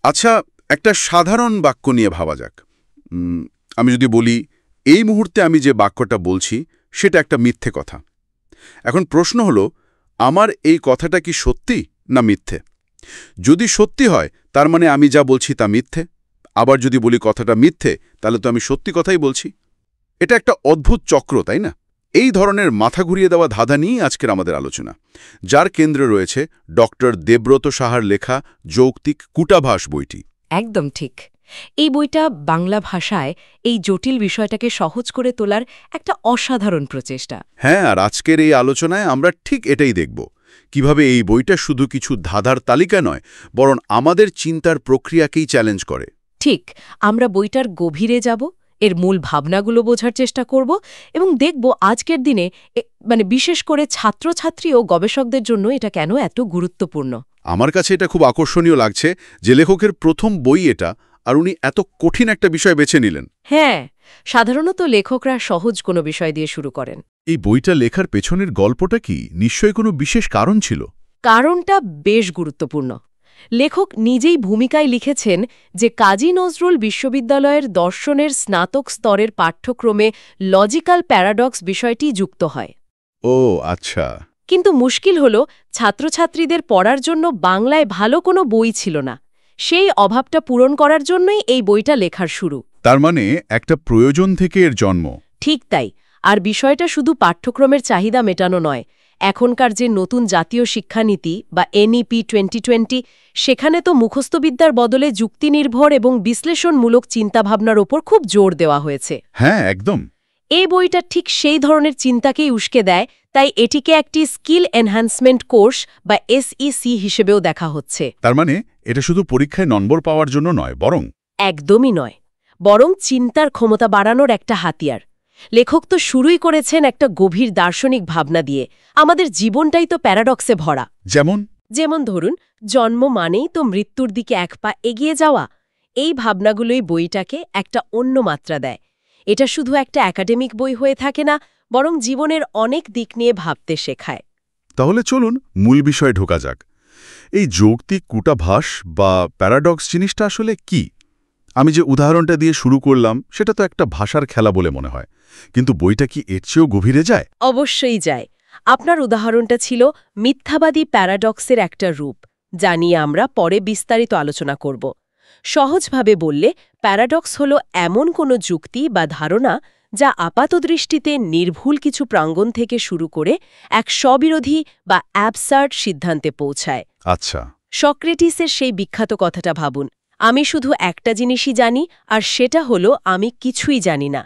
আচ্ছা, একটা সাধারণ বাক্য নিয়ে ভাবা যাক। আমি যদি বলি, এই মুহূর্তে আমি যে বাক্যটা বলছি সেটা একটা মিথ্যে কথা। এখন প্রশ্ন হলো, আমার এই কথাটা কি সত্যি না মিথ্যে? যদি সত্যি হয় তার মানে আমি যা বলছি তা মিথ্যে। আবার যদি বলি কথাটা মিথ্যে, তাহলে তো আমি সত্যি কথাই বলছি। এটা একটা অদ্ভুত চক্র, তাই না? এই ধরনের মাথা ঘুরিয়ে দেওয়া ধাঁধা নিয়েই আজকের আমাদের আলোচনা, যার কেন্দ্রে রয়েছে ডক্টর দেবব্রত সাহার লেখা যৌক্তিক কূটাভাস বইটি। একদম ঠিক। এই বইটা বাংলা ভাষায় এই জটিল বিষয়টাকে সহজ করে তোলার একটা অসাধারণ প্রচেষ্টা। হ্যাঁ, আর আজকের এই আলোচনায় আমরা ঠিক এটাই দেখব, কিভাবে এই বইটা শুধু কিছু ধাঁধার তালিকা নয়, বরং আমাদের চিন্তার প্রক্রিয়াকেই চ্যালেঞ্জ করে। ঠিক, আমরা বইটার গভীরে যাব, এর মূল ভাবনাগুলো বোঝার চেষ্টা করব এবং দেখব আজকের দিনে বিশেষ করে ছাত্রছাত্রী ও গবেষকদের জন্য এটা কেন এত গুরুত্বপূর্ণ। আমার কাছে এটা খুব আকর্ষণীয় লাগছে যে লেখকের প্রথম বই এটা, আর উনি এত কঠিন একটা বিষয় বেছে নিলেন। হ্যাঁ, সাধারণত লেখকরা সহজ কোনো বিষয় দিয়ে শুরু করেন। এই বইটা লেখার পেছনের গল্পটা কি? নিশ্চয়ই কোনো বিশেষ কারণ ছিল। কারণটা বেশ গুরুত্বপূর্ণ। লেখক নিজেই ভূমিকায় লিখেছেন যে কাজী নজরুল বিশ্ববিদ্যালয়ের দর্শনের স্নাতক স্তরের পাঠ্যক্রমে লজিক্যাল প্যারাডক্স বিষয়টি যুক্ত হয়। ও আচ্ছা। কিন্তু মুশকিল হল, ছাত্রছাত্রীদের পড়ার জন্য বাংলায় ভালো কোনো বই ছিল না। সেই অভাবটা পূরণ করার জন্যই এই বইটা লেখার শুরু। তার মানে একটা প্রয়োজন থেকে এর জন্ম। ঠিক তাই। আর বিষয়টা শুধু পাঠ্যক্রমের চাহিদা মেটানো নয়। এখনকার যে নতুন জাতীয় শিক্ষানীতি বা NEP 2020, সেখানে তো মুখস্থবিদ্যার বদলে যুক্তিনির্ভর এবং বিশ্লেষণমূলক চিন্তাভাবনার ওপর খুব জোর দেওয়া হয়েছে। হ্যাঁ, একদম। এই বইটা ঠিক সেই ধরনের চিন্তাকেই উস্কে দেয়, তাই এটিকে একটি স্কিল এনহ্যান্সমেন্ট কোর্স বা SEC হিসেবেও দেখা হচ্ছে। তার মানে এটা শুধু পরীক্ষায় নম্বর পাওয়ার জন্য নয়, বরং একদমই নয়, বরং চিন্তার ক্ষমতা বাড়ানোর একটা হাতিয়ার। লেখক তো শুরুই করেছেন একটা গভীর দার্শনিক ভাবনা দিয়ে। আমাদের জীবনটাই তো প্যারাডক্সে ভরা। যেমন ধরুন, জন্ম মানেই তো মৃত্যুর দিকে এক পা এগিয়ে যাওয়া। এই ভাবনাগুলোই বইটাকে একটা অন্য মাত্রা দেয়। এটা শুধু একটা একাডেমিক বই হয়ে থাকে না, বরং জীবনের অনেক দিক নিয়ে ভাবতে শেখায়। তাহলে চলুন মূল বিষয়ে ঢোকা যাক। এই যৌক্তিক কূটাভাস বা প্যারাডক্স জিনিসটা আসলে কি? আমি যে উদাহরণটা দিয়ে শুরু করলাম সেটা তো একটা ভাষার খেলা বলে মনে হয়, কিন্তু বইটা কি এর চেয়েও গভীরে যায়? অবশ্যই যায়। আপনার উদাহরণটা ছিল মিথ্যাবাদী প্যারাডক্সের একটা রূপ, যা নিয়ে আমরা পরে বিস্তারিত আলোচনা করব। সহজভাবে বললে, প্যারাডক্স হল এমন কোনো যুক্তি বা ধারণা যা আপাতদৃষ্টিতে নির্ভুল কিছু প্রাঙ্গণ থেকে শুরু করে এক স্ববিরোধী বা অ্যাবসার্ড সিদ্ধান্তে পৌঁছায়। আচ্ছা। সক্রেটিসের সেই বিখ্যাত কথাটা ভাবুন, আমি শুধু একটা জিনিসই জানি, আর সেটা হলো আমি কিছুই জানি না।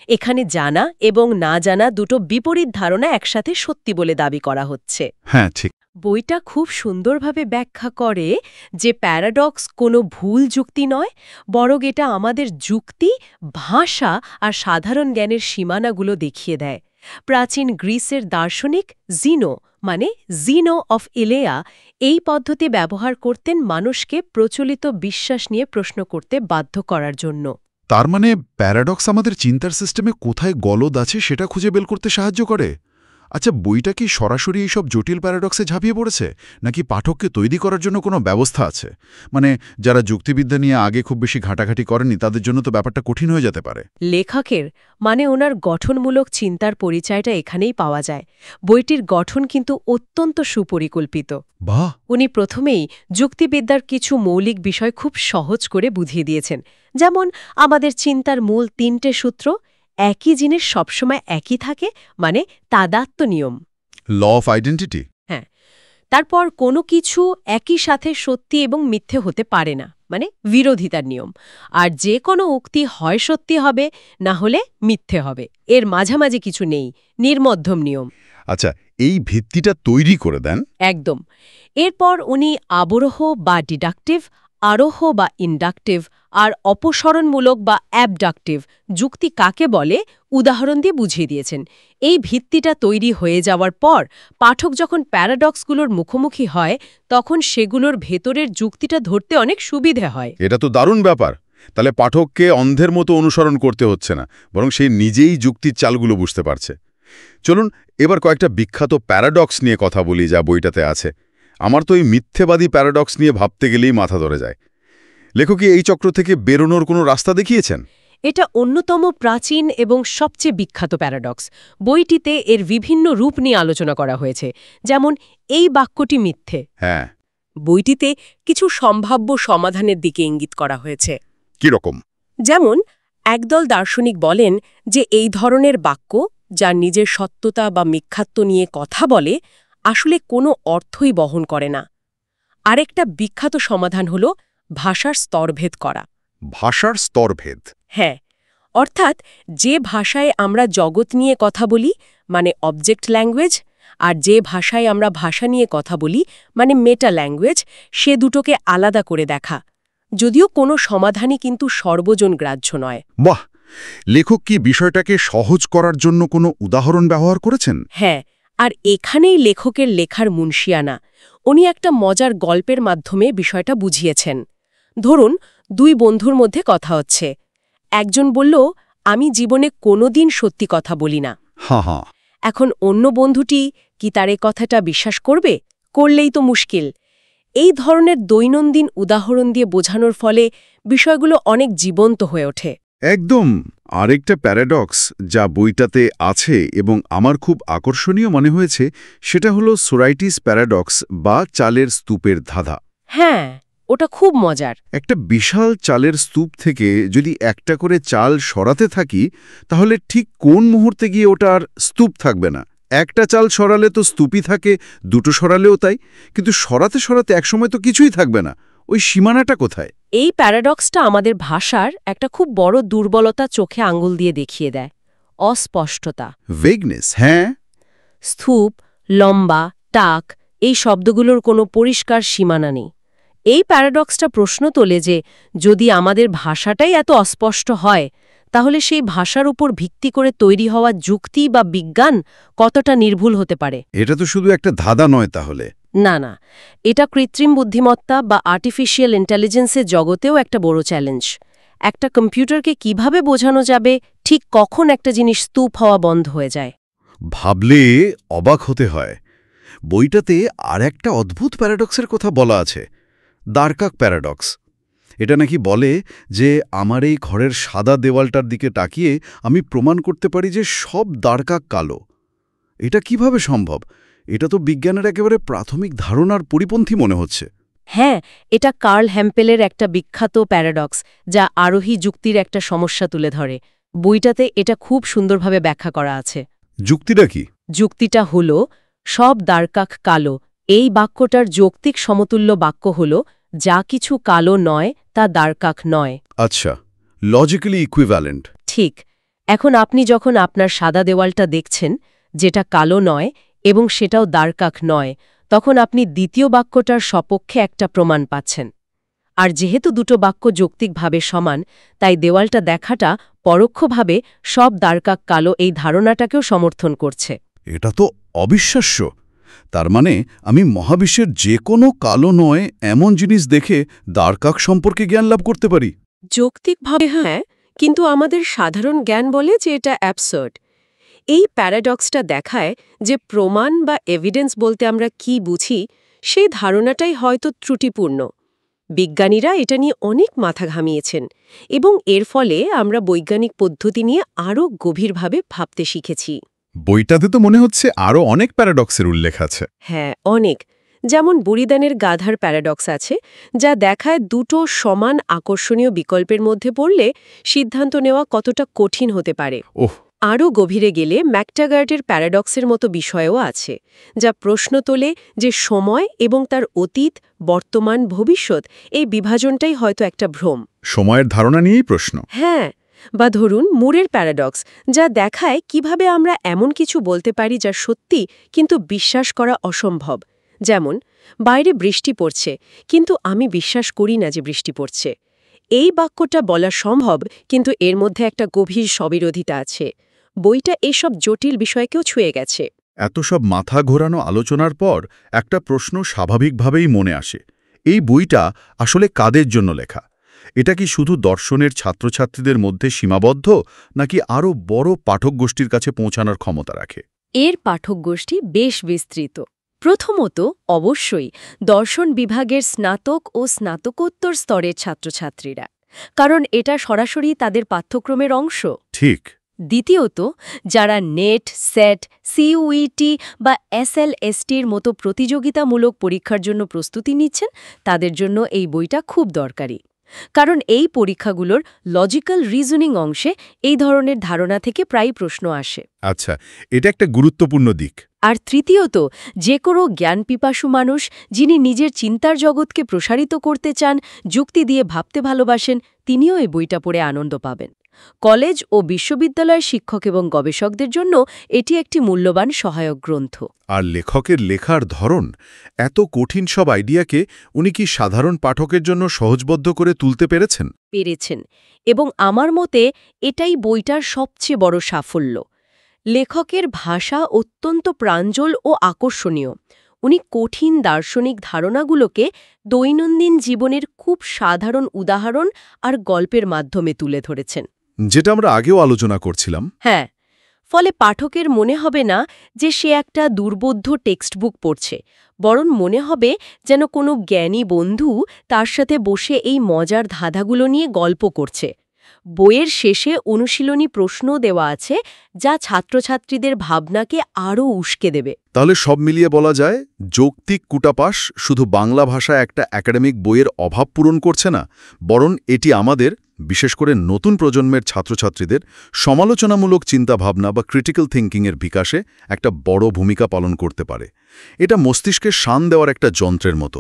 এখানে জানা এবং না জানা দুটো বিপরীত ধারণা একসাথে সত্যি বলে দাবি করা হচ্ছে। হ্যাঁ, ঠিক। বইটা খুব সুন্দরভাবে ব্যাখ্যা করে যে প্যারাডক্স কোনো ভুল যুক্তি নয়, বরং এটা আমাদের যুক্তি, ভাষা আর সাধারণ জ্ঞানের সীমানাগুলো দেখিয়ে দেয়। প্রাচীন গ্রিসের দার্শনিক জিনো অফ ইলেয়া এই পদ্ধতি ব্যবহার করতেন মানুষকে প্রচলিত বিশ্বাস নিয়ে প্রশ্ন করতে বাধ্য করার জন্য। তার মানে প্যারাডক্স আমাদের চিন্তার সিস্টেমে কোথায় গলদ আছে সেটা খুঁজে বের করতে সাহায্য করে। আচ্ছা, বইটা কি সরাসরি এইসব জটিল প্যারাডক্সে ঝাঁপিয়ে পড়েছে, নাকি পাঠককে তৈরি করার জন্য কোনো ব্যবস্থা আছে? মানে যারা যুক্তিবিদ্যা নিয়ে আগে খুব বেশি ঘাটাঘাটি করেনি তাদের জন্য তো ব্যাপারটা কঠিন হয়ে যেতে পারে। লেখকের ওনার গঠনমূলক চিন্তার পরিচয়টা এখানেই পাওয়া যায়। বইটির গঠন কিন্তু অত্যন্ত সুপরিকল্পিত। বাহ! উনি প্রথমেই যুক্তিবিদ্যার কিছু মৌলিক বিষয় খুব সহজ করে বুঝিয়ে দিয়েছেন। যেমন, আমাদের চিন্তার মূল 3টে সূত্র: একই জিনিস সবসময় একই থাকে, মানে তাদাত্ম্য নিয়ম। Law of identity. হ্যাঁ। তারপর কোনো কিছু একই সাথে সত্যি এবং মিথ্যে হতে পারে না, মানে বিরোধিতার নিয়ম। আর যে কোনো উক্তি হয় সত্যি হবে, না হলে মিথ্যে হবে। এর মাঝামাঝি কিছু নেই, নির্মধ্যম নিয়ম। আচ্ছা, এই ভিত্তিটা তৈরি করে দেন। একদম। এরপর উনি আবরোহ বা ডিডাকটিভ, আরোহ বা ইন্ডাকটিভ আর অপসরণমূলক বা অ্যাবডাকটিভ যুক্তি কাকে বলে উদাহরণ দিয়ে বুঝিয়ে দিয়েছেন। এই ভিত্তিটা তৈরি হয়ে যাওয়ার পর পাঠক যখন প্যারাডক্সগুলোর মুখোমুখি হয়, তখন সেগুলোর ভেতরের যুক্তিটা ধরতে অনেক সুবিধে হয়। এটা তো দারুণ ব্যাপার। তাহলে পাঠককে অন্ধের মতো অনুসরণ করতে হচ্ছে না, বরং সে নিজেই যুক্তির চালগুলো বুঝতে পারছে। চলুন এবার কয়েকটা বিখ্যাত প্যারাডক্স নিয়ে কথা বলি যা বইটাতে আছে। আমার তো এই মিথ্যেবাদী প্যারাডক্স নিয়ে ভাবতে গেলেই মাথা ধরে যায়। লেখক কি এই চক্র থেকে বেরোনোর কোনো রাস্তা দেখিয়েছেন? এটা অন্যতম প্রাচীন এবং সবচেয়ে বিখ্যাত প্যারাডক্স। বইটিতে এর বিভিন্ন রূপ নিয়ে আলোচনা করা হয়েছে, যেমন এই বাক্যটি মিথ্যে। হ্যাঁ। বইটিতে কিছু সম্ভাব্য সমাধানের দিকে ইঙ্গিত করা হয়েছে। কি রকম? যেমন একদল দার্শনিক বলেন যে এই ধরনের বাক্য, যা নিজের সত্যতা বা মিথ্যাত্ব নিয়ে কথা বলে, আসলে কোনো অর্থই বহন করে না। আরেকটা বিখ্যাত সমাধান হল ভাষার স্তরভেদ করা। ভাষার স্তরভেদ? হ্যাঁ, অর্থাৎ যে ভাষায় আমরা জগৎ নিয়ে কথা বলি, মানে অবজেক্ট ল্যাঙ্গুয়েজ, আর যে ভাষায় আমরা ভাষা নিয়ে কথা বলি, মানে মেটা ল্যাঙ্গুয়েজ, সে দুটোকে আলাদা করে দেখা। যদিও কোনো সমাধানই কিন্তু সর্বজন গ্রাহ্য নয়। বাহ! লেখক কি বিষয়টাকে সহজ করার জন্য কোনো উদাহরণ ব্যবহার করেছেন? হ্যাঁ, আর এখানেই লেখকের লেখার মুনশিয়ানা। উনি একটা মজার গল্পের মাধ্যমে বিষয়টা বুঝিয়েছেন। ধরুন, দুই বন্ধুর মধ্যে কথা হচ্ছে। একজন বলল, আমি জীবনে কোনোদিন সত্যি কথা বলি না। হ্যাঁ। এখন অন্য বন্ধুটি কি তার এ কথাটা বিশ্বাস করবে? করলেই তো মুশকিল। এই ধরনের দৈনন্দিন উদাহরণ দিয়ে বোঝানোর ফলে বিষয়গুলো অনেক জীবন্ত হয়ে ওঠে। একদম। আরেকটা প্যারাডক্স যা বইটাতে আছে এবং আমার খুব আকর্ষণীয় মনে হয়েছে, সেটা হলো সোরাইটিস প্যারাডক্স বা চালের স্তূপের ধাঁধা। হ্যাঁ, ওটা খুব মজার। একটা বিশাল চালের স্তূপ থেকে যদি একটা করে চাল সরাতে থাকি, তাহলে ঠিক কোন মুহূর্তে গিয়ে ওটা আর স্তূপ থাকবে না? একটা চাল সরালে তো স্তূপই থাকে, দুটো সরালেও তাই। কিন্তু সরাতে সরাতে একসময় তো কিছুই থাকবে না। ওই সীমানাটা কোথায়? এই প্যারাডক্সটা আমাদের ভাষার একটা খুব বড় দুর্বলতা চোখে আঙ্গুল দিয়ে দেখিয়ে দেয়: অস্পষ্টতা। ভেগনেস। হ্যাঁ। স্তূপ, লম্বা, টাক, এই শব্দগুলোর কোনো পরিষ্কার সীমানা নেই। এই প্যারাডক্সটা প্রশ্ন তোলে যে যদি আমাদের ভাষাটাই এত অস্পষ্ট হয়, তাহলে সেই ভাষার উপর ভিত্তি করে তৈরি হওয়া যুক্তি বা বিজ্ঞান কতটা নির্ভুল হতে পারে। এটা তো শুধু একটা ধাঁধা নয় তাহলে। না, এটা কৃত্রিম বুদ্ধিমত্তা বা আর্টিফিশিয়াল ইন্টেলিজেন্সের জগতেও একটা বড় চ্যালেঞ্জ। একটা কম্পিউটারকে কিভাবে বোঝানো যাবে ঠিক কখন একটা জিনিস স্তূপ হওয়া বন্ধ হয়ে যায়? ভাবলে অবাক হতে হয়। বইটাতে আর একটা অদ্ভুত প্যারাডক্সের কথা বলা আছে, দ্বারকাক প্যারাডক্স। এটা নাকি বলে যে আমার এই ঘরের সাদা দেওয়ালটার দিকে তাকিয়ে আমি প্রমাণ করতে পারি যে সব দ্বারকাক কালো। এটা কিভাবে সম্ভব? এটা তো বিজ্ঞানের একেবারে প্রাথমিক ধারণার পরিপন্থী মনে হচ্ছে। হ্যাঁ, এটা কার্ল হ্যাম্পেলের একটা বিখ্যাত প্যারাডক্স, যা আরোহী যুক্তির একটা সমস্যা তুলে ধরে। বইটাতে এটা খুব সুন্দরভাবে ব্যাখ্যা করা আছে। যুক্তিটা কি? যুক্তিটা হল, সব দ্বারকাক কালো। এই বাক্যটার যৌক্তিক সমতুল্য বাক্য হল, যা কিছু কালো নয় তা দ্বারকাক নয়। আচ্ছা, লজিক্যালি ইকুইভ্যালেন্ট। ঠিক। এখন আপনি যখন আপনার সাদা দেওয়ালটা দেখছেন, যেটা কালো নয় এবং সেটাও দ্বারকাক নয়, তখন আপনি দ্বিতীয় বাক্যটার সপক্ষে একটা প্রমাণ পাচ্ছেন। আর যেহেতু দুটো বাক্য যৌক্তিকভাবে সমান, তাই দেওয়ালটা দেখাটা পরোক্ষভাবে সব দ্বারকাক কালো এই ধারণাটাকেও সমর্থন করছে। এটা তো অবিশ্বাস্য। তার মানে আমি মহাবিশ্বের যে কোনো কালো নয় এমন জিনিস দেখে দ্বারকাক সম্পর্কে জ্ঞান লাভ করতে পারি। যৌক্তিকভাবে হ্যাঁ, কিন্তু আমাদের সাধারণ জ্ঞান বলে যে এটা অ্যাবসার্ড। এই প্যারাডক্সটা দেখায় যে প্রমাণ বা এভিডেন্স বলতে আমরা কি বুঝি, সেই ধারণাটাই হয়তো ত্রুটিপূর্ণ। বিজ্ঞানীরা এটা নিয়ে অনেক মাথা ঘামিয়েছেন এবং এর ফলে আমরা বৈজ্ঞানিক পদ্ধতি নিয়ে আরও গভীরভাবে ভাবতে শিখেছি। বইটাতে তো মনে হচ্ছে আরও অনেক প্যারাডক্সের উল্লেখ আছে। হ্যাঁ, অনেক। যেমন বুড়িদানের গাধার প্যারাডক্স আছে, যা দেখায় দুটো সমান আকর্ষণীয় বিকল্পের মধ্যে পড়লে সিদ্ধান্ত নেওয়া কতটা কঠিন হতে পারে। ওহ। আরও গভীরে গেলে ম্যাকটাগার্টের প্যারাডক্সের মতো বিষয়ও আছে, যা প্রশ্ন তোলে যে সময় এবং তার অতীত, বর্তমান, ভবিষ্যৎ, এই বিভাজনটাই হয়তো একটা ভ্রম। সময়ের ধারণা নিয়েই প্রশ্ন। হ্যাঁ, বা ধরুন মুরের প্যারাডক্স, যা দেখায় কিভাবে আমরা এমন কিছু বলতে পারি যা সত্যি কিন্তু বিশ্বাস করা অসম্ভব। যেমন, বাইরে বৃষ্টি পড়ছে, কিন্তু আমি বিশ্বাস করি না যে বৃষ্টি পড়ছে। এই বাক্যটা বলা সম্ভব, কিন্তু এর মধ্যে একটা গভীর স্ববিরোধিতা আছে। বইটা এসব জটিল বিষয়কেও ছুঁয়ে গেছে। এত সব মাথা ঘোরানো আলোচনার পর একটা প্রশ্ন স্বাভাবিকভাবেই মনে আসে। এই বইটা আসলে কাদের জন্য লেখা? এটা কি শুধু দর্শনের ছাত্রছাত্রীদের মধ্যে সীমাবদ্ধ, নাকি আরও বড় পাঠক গোষ্ঠীর কাছে পৌঁছানোর ক্ষমতা রাখে? এর পাঠক গোষ্ঠী বেশ বিস্তৃত। প্রথমত অবশ্যই দর্শন বিভাগের স্নাতক ও স্নাতকোত্তর স্তরের ছাত্রছাত্রীরা, কারণ এটা সরাসরি তাদের পাঠ্যক্রমের অংশ। ঠিক। দ্বিতীয়ত যারা নেট, সেট, সিইউইটি বা এসএলএসটির মতো প্রতিযোগিতামূলক পরীক্ষার জন্য প্রস্তুতি নিচ্ছেন, তাদের জন্য এই বইটা খুব দরকারি, কারণ এই পরীক্ষাগুলোর লজিক্যাল রিজনিং অংশে এই ধরনের ধারণা থেকে প্রায় প্রশ্ন আসে। আচ্ছা, এটা একটা গুরুত্বপূর্ণ দিক। আর তৃতীয়ত যে কোনো জ্ঞানপিপাসু মানুষ যিনি নিজের চিন্তার জগৎকে প্রসারিত করতে চান, যুক্তি দিয়ে ভাবতে ভালোবাসেন, তিনিও এই বইটা পড়ে আনন্দ পাবেন। কলেজ ও বিশ্ববিদ্যালয়ের শিক্ষক এবং গবেষকদের জন্য এটি একটি মূল্যবান সহায়ক গ্রন্থ। আর লেখকের লেখার ধরন, এত কঠিন সব আইডিয়াকে উনি কি সাধারণ পাঠকের জন্য সহজবদ্ধ করে তুলতে পেরেছেন? এবং আমার মতে এটাই বইটার সবচেয়ে বড় সাফল্য। লেখকের ভাষা অত্যন্ত প্রাঞ্জল ও আকর্ষণীয়। উনি কঠিন দার্শনিক ধারণাগুলোকে দৈনন্দিন জীবনের খুব সাধারণ উদাহরণ আর গল্পের মাধ্যমে তুলে ধরেছেন, যেটা আমরা আগেও আলোচনা করছিলাম। হ্যাঁ, ফলে পাঠকের মনে হবে না যে সে একটা দুর্বোধ্য টেক্সটবুক পড়ছে, বরং মনে হবে যেন কোনো জ্ঞানী বন্ধু তার সাথে বসে এই মজার ধাঁধাগুলো নিয়ে গল্প করছে। বইয়ের শেষে অনুশীলনী প্রশ্ন দেওয়া আছে, যা ছাত্রছাত্রীদের ভাবনাকে আরও উস্কে দেবে। তাহলে সব মিলিয়ে বলা যায়, যৌক্তিক কূটাপাস শুধু বাংলা ভাষায় একটা একাডেমিক বইয়ের অভাব পূরণ করছে না, বরং এটি আমাদের, বিশেষ করে নতুন প্রজন্মের ছাত্রছাত্রীদের সমালোচনামূলক চিন্তাভাবনা বা ক্রিটিক্যাল থিঙ্কিংয়ের বিকাশে একটা বড় ভূমিকা পালন করতে পারে। এটা মস্তিষ্কে শান দেওয়ার একটা যন্ত্রের মতো।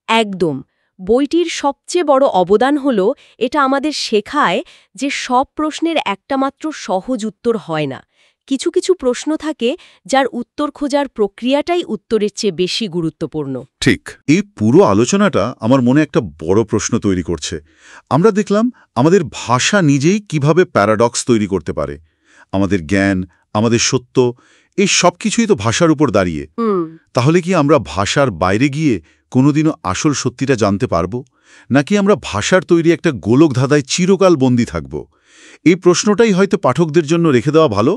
একদম। বইটির সবচেয়ে বড় অবদান হল এটা আমাদের শেখায় যে সব প্রশ্নের একটা মাত্র সহজ উত্তর হয় না। কিছু কিছু প্রশ্ন থাকে যার উত্তর খোঁজার প্রক্রিয়াটাই উত্তরের চেয়ে বেশি গুরুত্বপূর্ণ। ঠিক। এই পুরো আলোচনাটা আমার মনে একটা বড় প্রশ্ন তৈরি করছে। আমরা দেখলাম আমাদের ভাষা নিজেই কিভাবে প্যারাডক্স তৈরি করতে পারে। আমাদের জ্ঞান, আমাদের সত্য, এই সব কিছুই তো ভাষার উপর দাঁড়িয়ে। তাহলে কি আমরা ভাষার বাইরে গিয়ে কোনোদিনও আসল সত্যিটা জানতে পারব, নাকি আমরা ভাষার তৈরি একটা গোলকধাঁধায় চিরকাল বন্দী থাকব? এই প্রশ্নটাই হয়তো পাঠকদের জন্য রেখে দেওয়া ভালো।